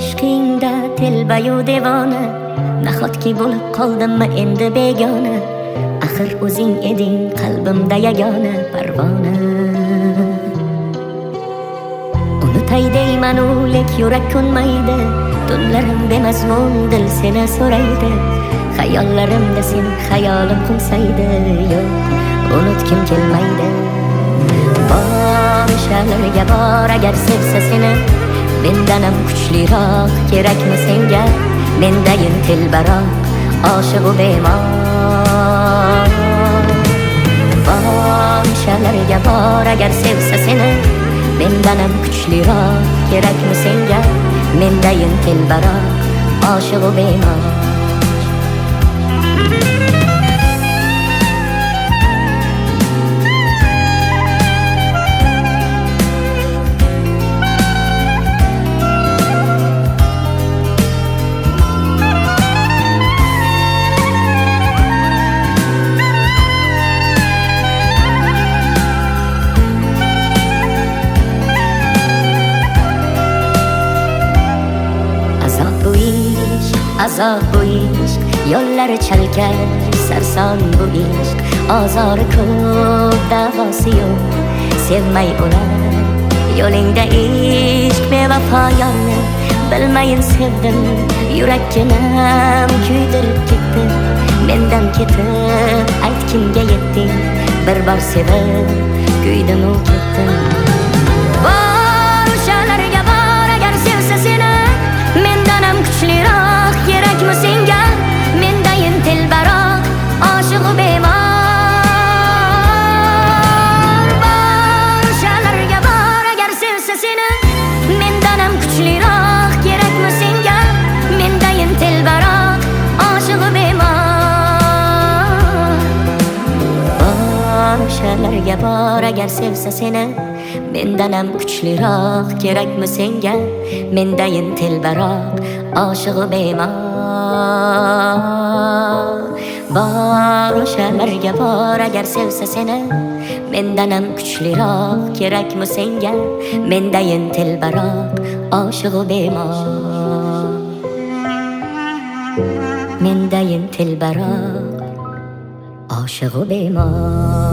ishqingda telbayu devona, nahotki bo'lib qoldimmi endi begona. Axir o'zing eding qalbimda yagona parvona. Unutay deymanu lek yurak ko'nmaydi, tunlarim bemazmun dil seni so'raydi. Xayollarimda sen xayolim qilsaydi, yo'q unutkim kelmaydi. Bor shalarga bor agar sevsa seni, mendan ham kuchliroq kerakmi senga? Mendayin telbaroq oshiq u bemor. Bor shalarga bor agar sevsa seni, mendan ham kuchliroq kerakmi senga? Mendayin telbaroq oshiq u bemor. Azob bu ishq, yo'llari chalkar, sarson bu ishq. Ozori ko'p, davosi yo'q, sevmay o'lar yo'lingda ishq. Bevafo yorni bilmayin sevdim, yurakkinam kuydirib ketdi. Mendan ketib ayt kimga yetding, bir bor sevib kuydim u ketdim. Bor o'shalarga bor agar sevsa seni, mendan ham kuchliroq kerakmi senga? Mendayin telbaroq oshiq u bemor. Bor shalarga bor agar sevsa seni, mendan ham kuchliroq kerakmi senga? Mendayin telbaroq oshiq u bemor. Bor shalarga bor agar sevsa seni, mendan ham kuchliroq kerakmi senga? Mendayin telbaroq oshiq u bemor. Bor o'shalarga bor agar sevsa seni, mendan ham kuchliroq kerakmi senga? Mendayin telbaroq oshiq u bemor. Mendayin telbaroq oshiq u bemor.